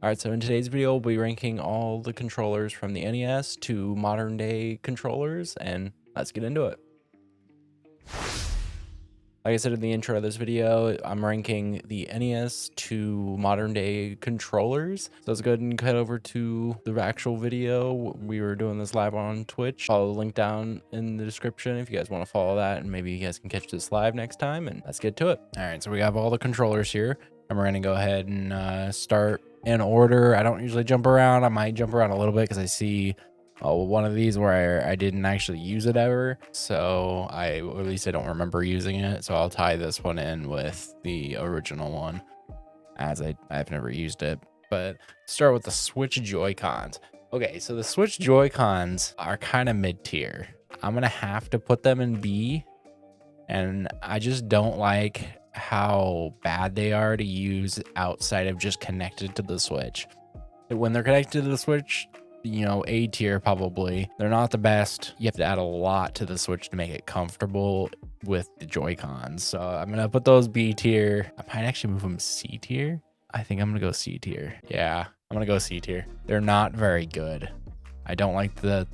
Alright, so in today's video, we'll be ranking all the controllers from the NES to modern day controllers, and let's get into it. Like I said in the intro of this video, I'm ranking the NES to modern day controllers. So let's go ahead and cut over to the actual video. We were doing this live on Twitch. Follow the link down in the description if you guys want to follow that, and maybe you guys can catch this live next time, and let's get to it. Alright, so we have all the controllers here. And we're gonna go ahead and start in order. I don't usually jump around. I might jump around a little bit because I see one of these where I didn't actually use it ever. So or at least I don't remember using it. So I'll tie this one in with the original one as I've never used it. But start with the Switch Joy-Cons. Okay, so the Switch Joy-Cons are kind of mid-tier. I'm gonna have to put them in B, and I just don't like how bad they are to use outside of just connected to the Switch. When they're connected to the Switch, you know, A tier probably. They're not the best. You have to add a lot to the Switch to make it comfortable with the Joy-Cons. So I'm gonna put those B tier. I might actually move them C tier. I think I'm gonna go C tier. Yeah, I'm gonna go C tier. They're not very good. I don't like the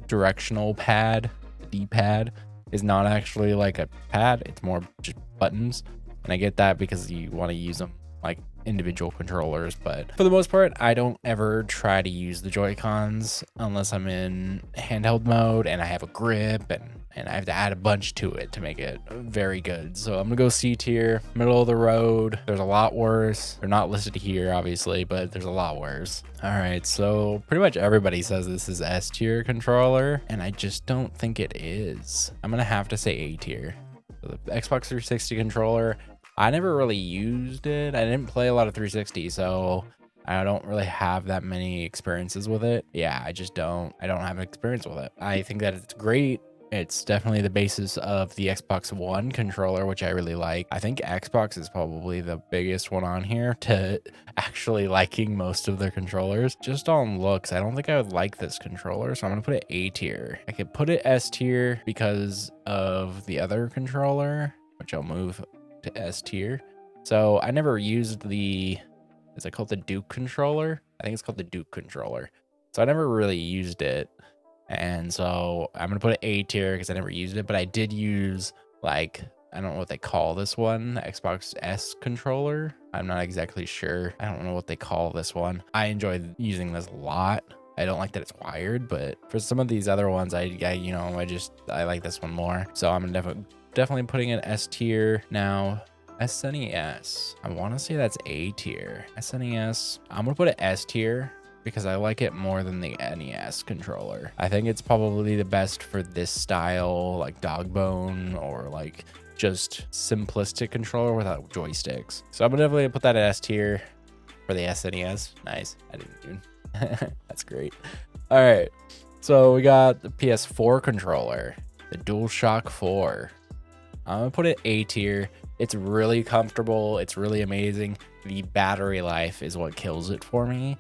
directional pad. The D-pad is not actually like a pad. It's more just buttons. And I get that because you want to use them like individual controllers, but for the most part, I don't ever try to use the Joy-Cons unless I'm in handheld mode and I have a grip and I have to add a bunch to it to make it very good. So I'm gonna go C tier, middle of the road. There's a lot worse. They're not listed here, obviously, but there's a lot worse. All right, so pretty much everybody says this is S tier controller, and I just don't think it is. I'm gonna have to say A tier. So the Xbox 360 controller, I never really used it. I didn't play a lot of 360, so I don't really have that many experiences with it. Yeah, I don't have an experience with it. I think that it's great. It's definitely the basis of the Xbox One controller, which I really like. I think Xbox is probably the biggest one on here to actually liking most of their controllers. Just on looks, I don't think I would like this controller, so I'm gonna put it A tier. I could put it S tier because of the other controller, which I'll move to S tier. So I never used is it called the Duke controller? I think it's called the Duke controller. So I never really used it. And so I'm gonna put it A tier because I never used it, but I did use, like, I don't know what they call this one, Xbox S controller. I'm not exactly sure. I don't know what they call this one. I enjoyed using this a lot. I don't like that it's wired, but for some of these other ones, I like this one more. So I'm definitely putting it S tier. Now, SNES, I want to say that's A tier. SNES, I'm gonna put it S tier because I like it more than the NES controller. I think it's probably the best for this style, like dog bone or like just simplistic controller without joysticks. So I'm gonna definitely put that at S tier for the SNES. Nice. I didn't even. That's great. All right. So we got the PS4 controller, the DualShock 4. I'm gonna put it A tier. It's really comfortable. It's really amazing. The battery life is what kills it for me.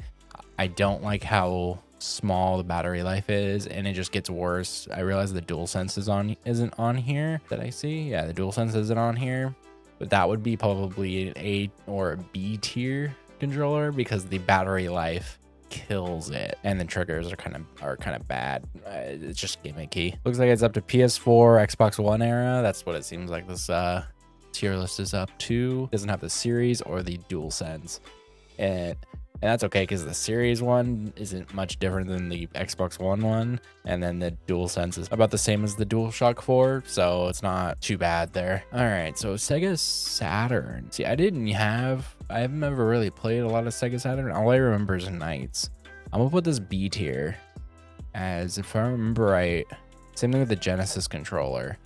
I don't like how small the battery life is, and it just gets worse. I realize the DualSense isn't on here that I see. Yeah, the DualSense isn't on here, but that would be probably an A or a B tier controller because the battery life kills it, and the triggers are kind of bad. It's just gimmicky. Looks like it's up to PS4, Xbox One era. That's what it seems like this tier list is up to. Doesn't have the series or the DualSense, and that's okay because the series one isn't much different than the Xbox One one, and then the DualSense is about the same as the DualShock 4, so it's not too bad there. All right, so Sega Saturn. See, I haven't ever really played a lot of Sega Saturn. All I remember is Knights. I'm gonna put this B tier, as if I remember right, same thing with the Genesis controller.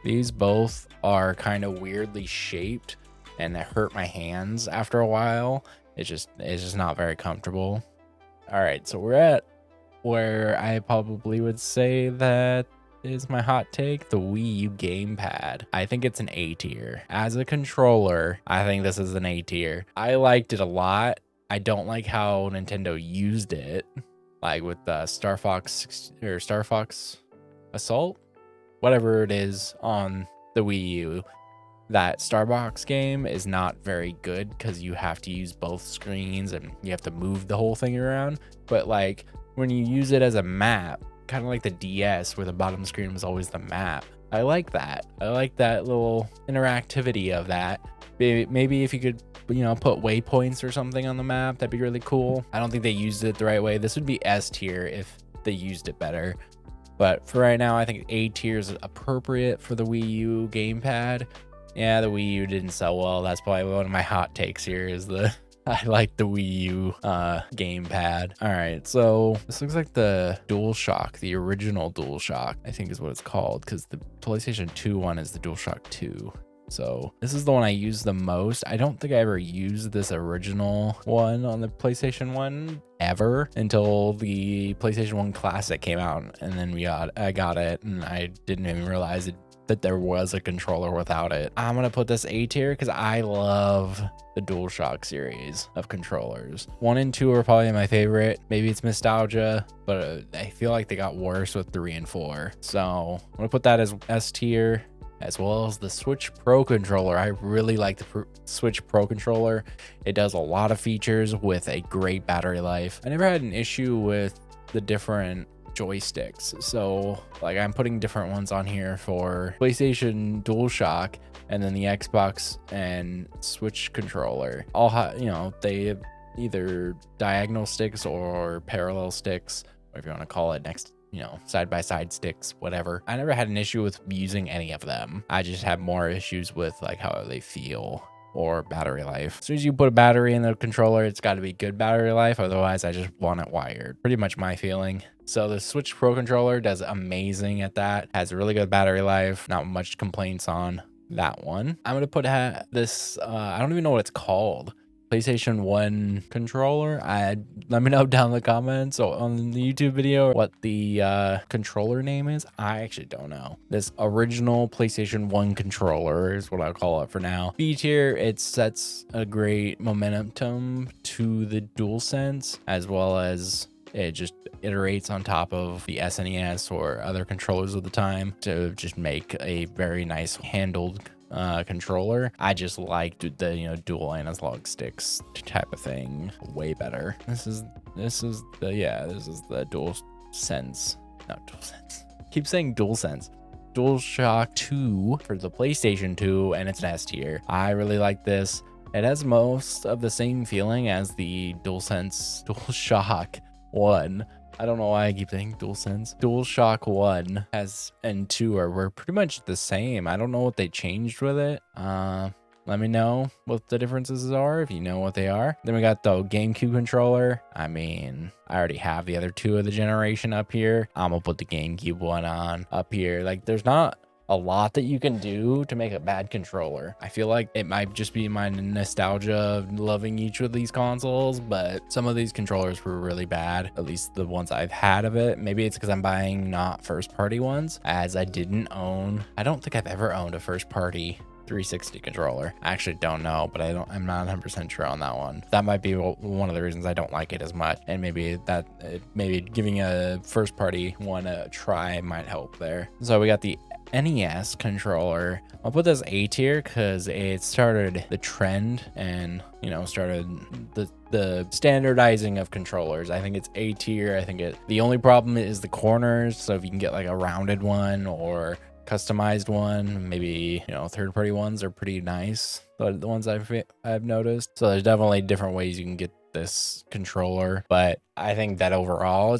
These both are kind of weirdly shaped, and they hurt my hands after a while. It's just not very comfortable. All right, so we're at where I probably would say that is my hot take, the Wii U gamepad. I think it's an A tier. As a controller, I think this is an A tier. I liked it a lot. I don't like how Nintendo used it, like with the Star Fox Assault, whatever it is on the Wii U. that Starbucks game is not very good because you have to use both screens and you have to move the whole thing around. But like when you use it as a map, kind of like the DS where the bottom screen was always the map, I like that. I like that little interactivity of that. Maybe if you could, you know, put waypoints or something on the map, that'd be really cool. I don't think they used it the right way. This would be S tier if they used it better. But for right now, I think A tier is appropriate for the Wii U gamepad. Yeah, the Wii U didn't sell well. That's probably one of my hot takes here is I like the Wii U gamepad. All right, so this looks like the DualShock, the original DualShock, I think is what it's called, because the PlayStation 2 one is the DualShock 2. So this is the one I use the most. I don't think I ever used this original one on the PlayStation 1 ever until the PlayStation 1 Classic came out, and then I got it, and I didn't even realize that there was a controller without it. I'm gonna put this A tier because I love the DualShock series of controllers. 1 and 2 are probably my favorite. Maybe it's nostalgia, but I feel like they got worse with 3 and 4. So I'm gonna put that as S tier, as well as the Switch Pro controller. I really like the Switch Pro controller. It does a lot of features with a great battery life. I never had an issue with the different joysticks. So like I'm putting different ones on here for PlayStation DualShock and then the Xbox and Switch controller. All you know, they have either diagonal sticks or parallel sticks, or if you want to call it next, you know, side-by-side sticks, whatever. I never had an issue with using any of them. I just have more issues with like how they feel or battery life. As soon as you put a battery in the controller, it's got to be good battery life. Otherwise, I just want it wired. Pretty much my feeling. So the Switch Pro controller does amazing at that. Has a really good battery life. Not much complaints on that one. I'm going to put this, I don't even know what it's called. PlayStation 1 controller. Let me know down in the comments or on the YouTube video what the controller name is. I actually don't know. This original PlayStation 1 controller is what I'll call it for now. B tier, it sets a great momentum to the DualSense, as well as it just iterates on top of the SNES or other controllers of the time to just make a very nice handled controller. I just liked the, you know, dual analog sticks type of thing way better. This is the DualSense, not DualSense. Keep saying DualSense. DualShock 2 for the PlayStation 2, and it's an S tier. I really like this. It has most of the same feeling as the DualShock 1. I don't know why I keep saying DualSense. DualShock 1 and 2 were pretty much the same. I don't know what they changed with it. Let me know what the differences are if you know what they are. Then we got the GameCube controller. I mean, I already have the other 2 of the generation up here. I'm gonna put the GameCube one on up here. Like, there's not a lot that you can do to make a bad controller. I feel like it might just be my nostalgia of loving each of these consoles, but some of these controllers were really bad, at least the ones I've had of it. Maybe it's because I'm buying not first party ones, as I don't think I've ever owned a first party 360 controller. I actually don't know, but I'm not 100% sure on that one. That might be one of the reasons I don't like it as much, and maybe giving a first party one a try might help there. So we got the NES controller. I'll put this A tier because it started the trend and, you know, started the standardizing of controllers. I think it's A tier. I think the only problem is the corners. So if you can get like a rounded one or customized one, maybe, you know, third-party ones are pretty nice. The ones I've noticed. So there's definitely different ways you can get this controller, but I think that overall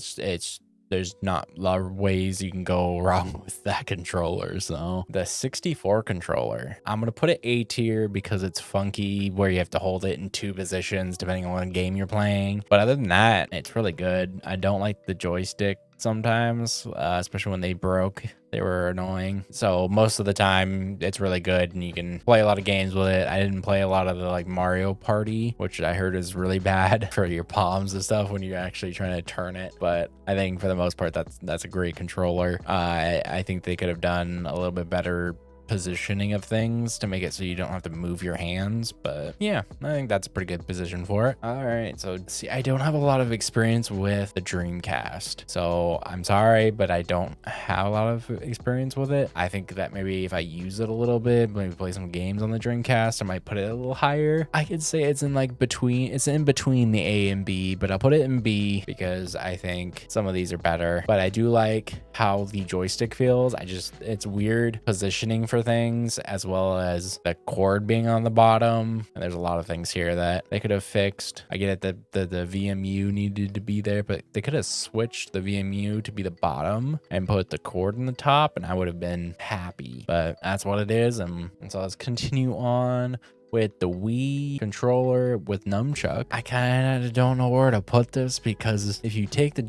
there's not a lot of ways you can go wrong with that controller. So the 64 controller, I'm gonna put it A tier because it's funky where you have to hold it in 2 positions depending on what game you're playing. But other than that, it's really good. I don't like the joystick sometimes, especially when they broke. They were annoying. So most of the time it's really good and you can play a lot of games with it. I didn't play a lot of the like Mario Party, which I heard is really bad for your palms and stuff when you're actually trying to turn it. But I think for the most part, that's a great controller. I think they could have done a little bit better positioning of things to make it so you don't have to move your hands. But yeah, I think that's a pretty good position for it. All right, so see, I don't have a lot of experience with the Dreamcast, so I'm sorry, but I don't have a lot of experience with it. I think that maybe if I use it a little bit, maybe play some games on the Dreamcast, I might put it a little higher. I could say it's in between the A and B, but I'll put it in B because I think some of these are better. But I do like how the joystick feels. It's weird positioning for things, as well as the cord being on the bottom. And there's a lot of things here that they could have fixed. I get it that the VMU needed to be there, but they could have switched the VMU to be the bottom and put the cord in the top, and I would have been happy. But that's what it is. And so let's continue on with the Wii controller with nunchuck. I kind of don't know where to put this, because if you take the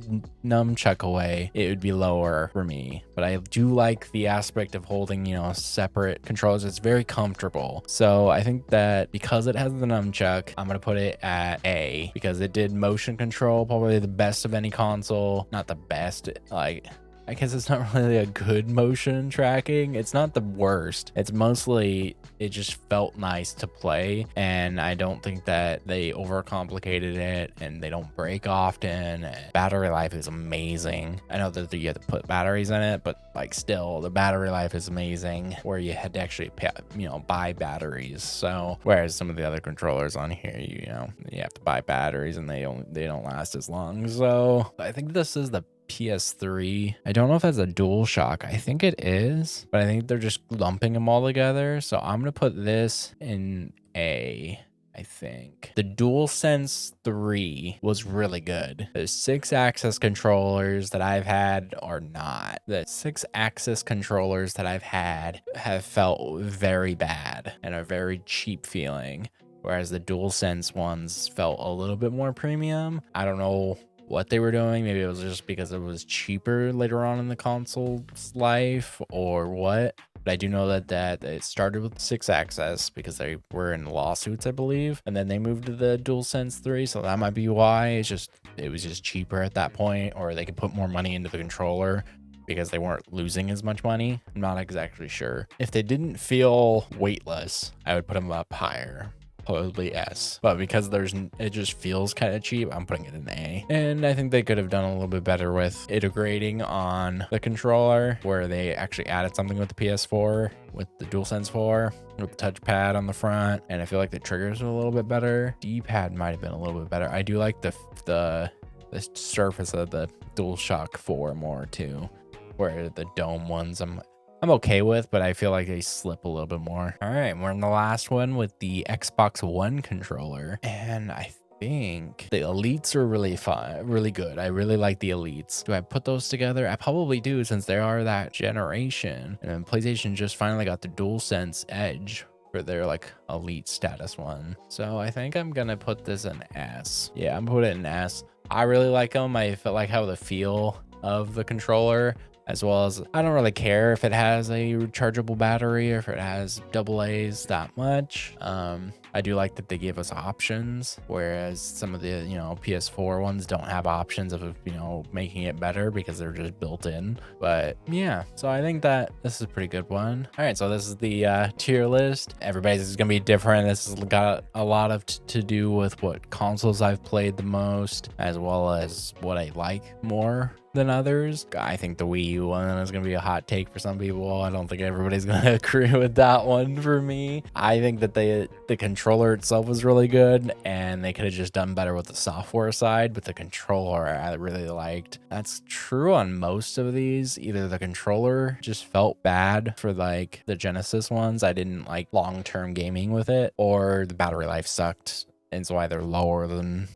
nunchuck away, it would be lower for me. But I do like the aspect of holding, separate controllers. It's very comfortable. So I think that because it has the nunchuck, I'm going to put it at A, because it did motion control, probably the best of any console. Not the best, I guess it's not really a good motion tracking. It's not the worst. It's mostly, it just felt nice to play. And I don't think that they overcomplicated it, and they don't break often. Battery life is amazing. I know that you have to put batteries in it, but still, the battery life is amazing, where you had to actually pay, buy batteries. So whereas some of the other controllers on here, you have to buy batteries, and they don't last as long. So I think this is the PS3. I don't know if that's a DualShock. I think it is, but I think they're just lumping them all together. So I'm going to put this in A. I think the DualSense 3 was really good. The 6-axis controllers that I've had are not. The 6-axis controllers that I've had have felt very bad and are very cheap feeling, whereas the DualSense ones felt a little bit more premium. I don't know what they were doing. Maybe it was just because it was cheaper later on in the console's life, or what. But I do know that it started with 6-axis because they were in lawsuits, I believe, and then they moved to the DualSense 3, so that might be why. It was just cheaper at that point, or they could put more money into the controller because they weren't losing as much money. I'm not exactly sure. If they didn't feel weightless, I would put them up higher. Probably S, but because it just feels kind of cheap, I'm putting it in A. And I think they could have done a little bit better with integrating on the controller, where they actually added something with the PS4 with the DualSense 4 with the touchpad on the front, and I feel like the triggers are a little bit better. D-pad might have been a little bit better. I do like the surface of the DualShock 4 more too, where the dome ones I'm okay with, but I feel like they slip a little bit more. All right, we're in the last one with the Xbox One controller, and I think the Elites are really fun, really good. I really like the Elites. Do I put those together? I probably do, since they are that generation. And then PlayStation just finally got the DualSense Edge for their Elite status one. So I think I'm gonna put this in S. Yeah, I'm gonna put it in S. I really like them. I felt like how the feel of the controller, as well as I don't really care if it has a rechargeable battery or if it has AA's that much. I do like that they give us options, whereas some of the PS4 ones don't have options of making it better because they're just built in. But yeah, so I think that this is a pretty good one. All right, so this is the tier list. Everybody's is gonna be different. This has got a lot of to do with what consoles I've played the most, as well as what I like more than others. I think the Wii U one is going to be a hot take for some people. I don't think everybody's going to agree with that one for me. I think that the controller itself was really good, and they could have just done better with the software side, but the controller I really liked. That's true on most of these. Either the controller just felt bad for the Genesis ones. I didn't like long-term gaming with it, or the battery life sucked. And so why they're lower than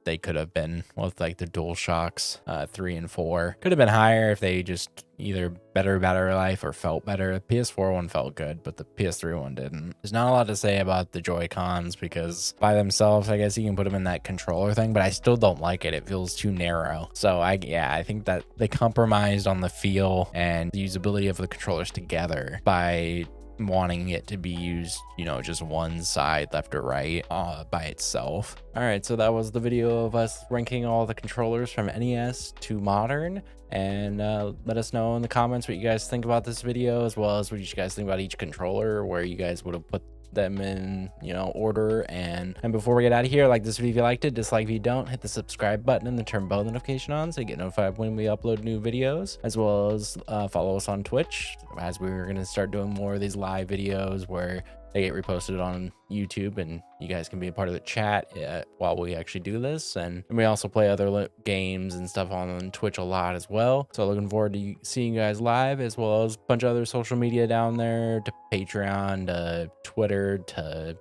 they could have been with the DualShocks 3 and 4. Could have been higher if they just either better battery life or felt better. The PS4 one felt good, but the PS3 one didn't. There's not a lot to say about the Joy-Cons, because by themselves, I guess you can put them in that controller thing, but I still don't like it. It feels too narrow. So I think that they compromised on the feel and the usability of the controllers together by wanting it to be used, you know, just one side left or right by itself. All right, so that was the video of us ranking all the controllers from NES to modern. And let us know in the comments what you guys think about this video, as well as what you guys think about each controller, where you guys would have put them in, you know, order. And before we get out of here, like this video if you liked it, dislike if you don't, hit the subscribe button and the turn bell notification on so you get notified when we upload new videos, as well as follow us on Twitch, as we're going to start doing more of these live videos where they get reposted on YouTube and you guys can be a part of the chat while we actually do this. And we also play other games and stuff on Twitch a lot as well. So looking forward to seeing you guys live, as well as a bunch of other social media down there, to Patreon, to Twitter, to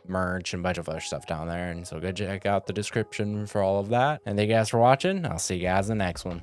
merch, and a bunch of other stuff down there. And so go check out the description for all of that. And thank you guys for watching. I'll see you guys in the next one.